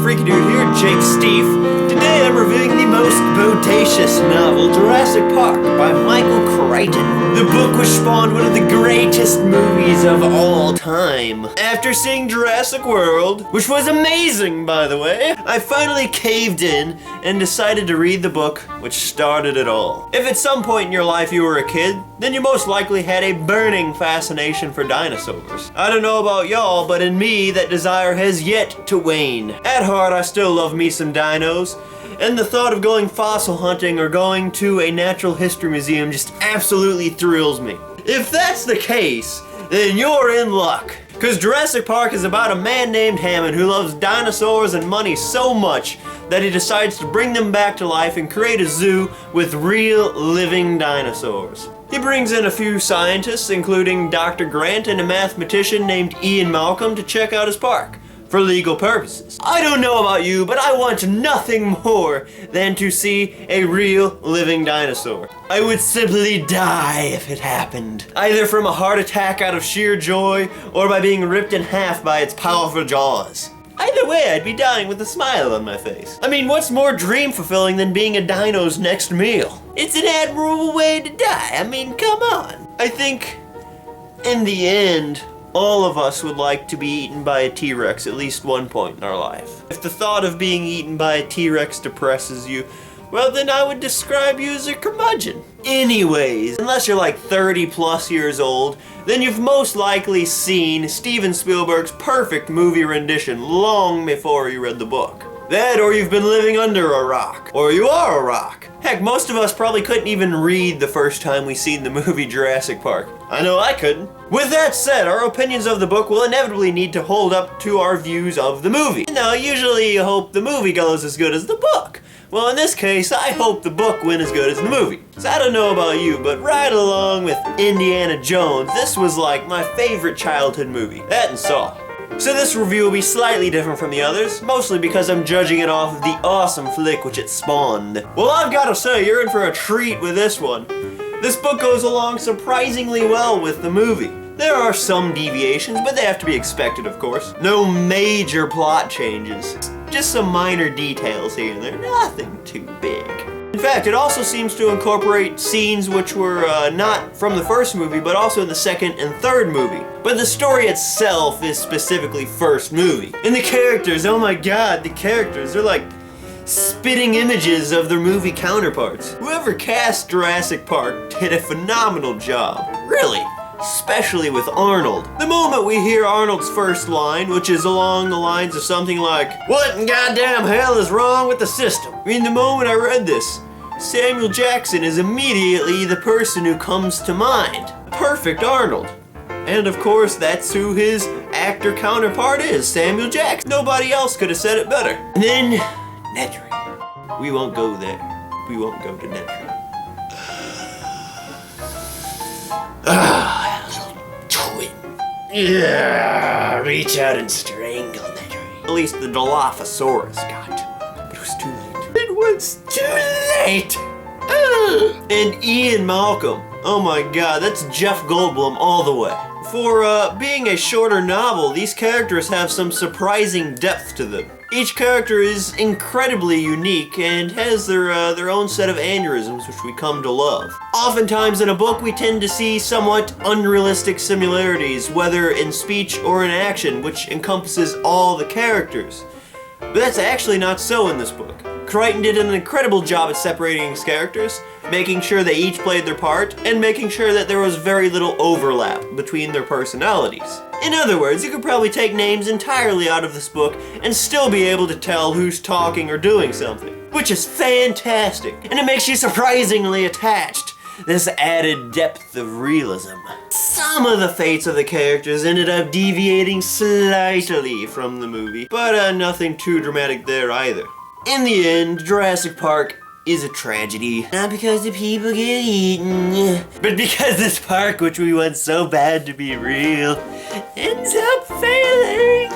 Freaky Dude here, Jake Stief. Today I'm reviewing the most bodacious novel, Jurassic Park, by Michael Crichton. The book was spawned one of the greatest movies of all time. After seeing Jurassic World, which was amazing by the way, I finally caved in and decided to read the book which started it all. If at some point in your life you were a kid, then you most likely had a burning fascination for dinosaurs. I don't know about y'all, but in me that desire has yet to wane. At heart, I still love me some dinos, and the thought of going fossil hunting or going to a natural history museum just absolutely thrills me. If that's the case, then you're in luck. Cause Jurassic Park is about a man named Hammond who loves dinosaurs and money so much that he decides to bring them back to life and create a zoo with real living dinosaurs. He brings in a few scientists, including Dr. Grant and a mathematician named Ian Malcolm, to check out his park for legal purposes. I don't know about you, but I want nothing more than to see a real living dinosaur. I would simply die if it happened, either from a heart attack out of sheer joy or by being ripped in half by its powerful jaws. Either way, I'd be dying with a smile on my face. I mean, what's more dream fulfilling than being a dino's next meal? It's an admirable way to die. I mean, come on. I think, in the end, all of us would like to be eaten by a T-Rex at least one point in our life. If the thought of being eaten by a T-Rex depresses you, well then I would describe you as a curmudgeon. Anyways, unless you're like 30 plus years old, then you've most likely seen Steven Spielberg's perfect movie rendition long before you read the book. That, or you've been living under a rock. Or you are a rock. Heck, most of us probably couldn't even read the first time we seen the movie Jurassic Park. I know I couldn't. With that said, our opinions of the book will inevitably need to hold up to our views of the movie. You know, usually you hope the movie goes as good as the book. Well, in this case, I hope the book went as good as the movie. So I don't know about you, but right along with Indiana Jones, this was like my favorite childhood movie. That and Saw. So this review will be slightly different from the others, mostly because I'm judging it off of the awesome flick which it spawned. Well, I've gotta say, you're in for a treat with this one. This book goes along surprisingly well with the movie. There are some deviations, but they have to be expected, of course. No major plot changes. Just some minor details here and there, nothing too big. In fact, it also seems to incorporate scenes which were not from the first movie, but also in the second and third movie. But the story itself is specifically first movie. And the characters, oh my god, the characters, they're like spitting images of their movie counterparts. Whoever cast Jurassic Park did a phenomenal job, really. Especially with Arnold. The moment we hear Arnold's first line, which is along the lines of something like, "What in goddamn hell is wrong with the system?" I mean, the moment I read this, Samuel Jackson is immediately the person who comes to mind. Perfect Arnold. And of course, that's who his actor counterpart is, Samuel Jackson. Nobody else could have said it better. And then, Nedry. We won't go there. We won't go to Nedry. Yeah, reach out and strangle Nedry. At least the Dilophosaurus got. It was too late. It was too late! And Ian Malcolm. Oh my god, that's Jeff Goldblum all the way. For being a shorter novel, these characters have some surprising depth to them. Each character is incredibly unique and has their own set of aneurysms which we come to love. Oftentimes in a book we tend to see somewhat unrealistic similarities, whether in speech or in action, which encompasses all the characters. But that's actually not so in this book. Crichton did an incredible job at separating his characters, making sure they each played their part, and making sure that there was very little overlap between their personalities. In other words, you could probably take names entirely out of this book and still be able to tell who's talking or doing something, which is fantastic, and it makes you surprisingly attached. This added depth of realism. Some of the fates of the characters ended up deviating slightly from the movie, but nothing too dramatic there either. In the end, Jurassic Park is a tragedy. Not because the people get eaten, but because this park, which we want so bad to be real, ends up failing.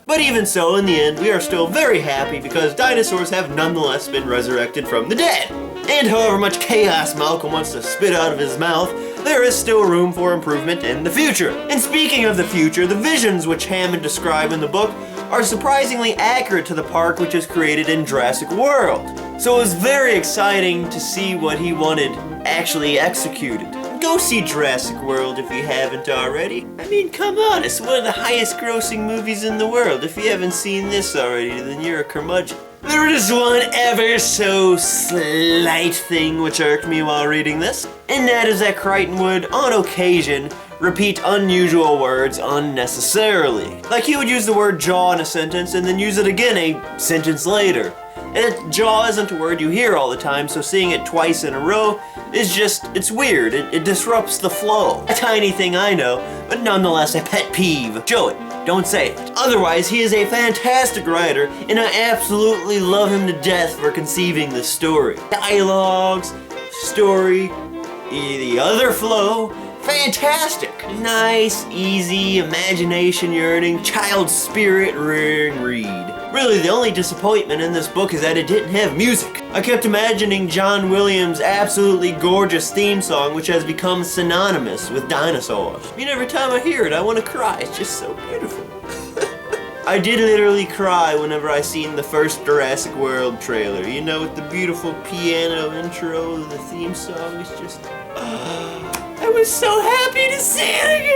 But even so, in the end, we are still very happy because dinosaurs have nonetheless been resurrected from the dead. And however much chaos Malcolm wants to spit out of his mouth, there is still room for improvement in the future. And speaking of the future, the visions which Hammond described in the book are surprisingly accurate to the park which is created in Jurassic World. So it was very exciting to see what he wanted actually executed. Go see Jurassic World if you haven't already. I mean, come on, it's one of the highest grossing movies in the world. If you haven't seen this already, then you're a curmudgeon. There is one ever so slight thing which irked me while reading this, and that is that Crichton would, on occasion, repeat unusual words unnecessarily. Like he would use the word jaw in a sentence and then use it again a sentence later. And jaw isn't a word you hear all the time, so seeing it twice in a row is just, it's weird. It disrupts the flow. A tiny thing I know, but nonetheless a pet peeve. Show it. Don't say it. Otherwise, he is a fantastic writer, and I absolutely love him to death for conceiving the story. Dialogues, story, the other flow, fantastic. Nice, easy, imagination yearning, child spirit rearing read. Really, the only disappointment in this book is that it didn't have music. I kept imagining John Williams' absolutely gorgeous theme song, which has become synonymous with dinosaurs. I mean, every time I hear it, I want to cry. It's just so beautiful. I did literally cry whenever I seen the first Jurassic World trailer. You know, with the beautiful piano intro, the theme song is just... I was so happy to see it again!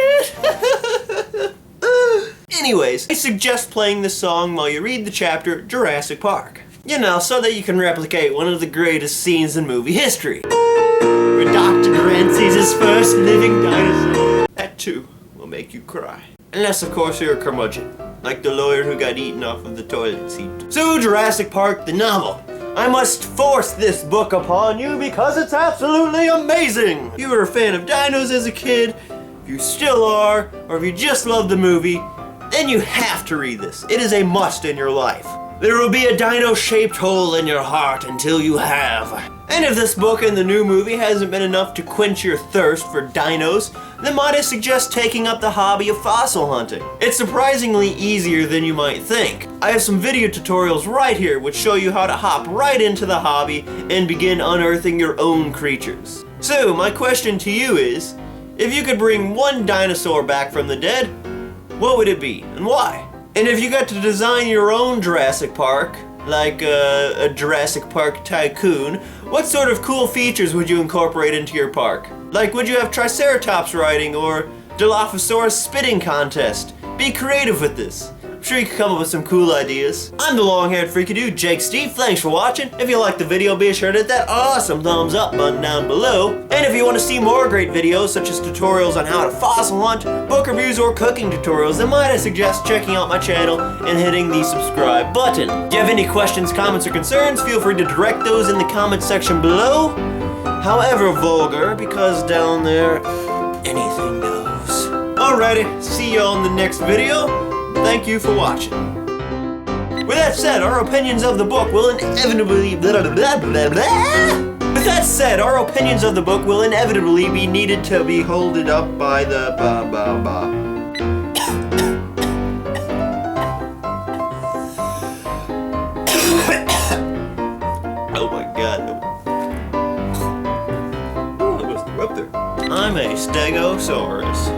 Anyways, I suggest playing this song while you read the chapter Jurassic Park. You know, so that you can replicate one of the greatest scenes in movie history. Where Dr. Grant sees his first living dinosaur. That too will make you cry. Unless of course you're a curmudgeon, like the lawyer who got eaten off of the toilet seat. So Jurassic Park, the novel. I must force this book upon you because it's absolutely amazing! If you were a fan of dinos as a kid, if you still are, or if you just love the movie, then you have to read this. It is a must in your life. There will be a dino-shaped hole in your heart until you have. And if this book and the new movie hasn't been enough to quench your thirst for dinos, then might I suggest taking up the hobby of fossil hunting. It's surprisingly easier than you might think. I have some video tutorials right here which show you how to hop right into the hobby and begin unearthing your own creatures. So my question to you is, if you could bring one dinosaur back from the dead, what would it be, and why? And if you got to design your own Jurassic Park, like a Jurassic Park tycoon, what sort of cool features would you incorporate into your park? Like, would you have Triceratops riding or Dilophosaurus spitting contest? Be creative with this. I'm sure you can come up with some cool ideas. I'm the long-haired freakadude, Jake Stief. Thanks for watching. If you liked the video, be sure to hit that awesome thumbs up button down below. And if you want to see more great videos, such as tutorials on how to fossil hunt, book reviews, or cooking tutorials, then might I suggest checking out my channel and hitting the subscribe button. If you have any questions, comments, or concerns, feel free to direct those in the comments section below. However vulgar, because down there, anything goes. Alrighty, see you on the next video. Thank you for watching. With that said, our opinions of the book will inevitably be needed to be holded up by the Oh my god. Oh, I must have up there. I'm a Stegosaurus.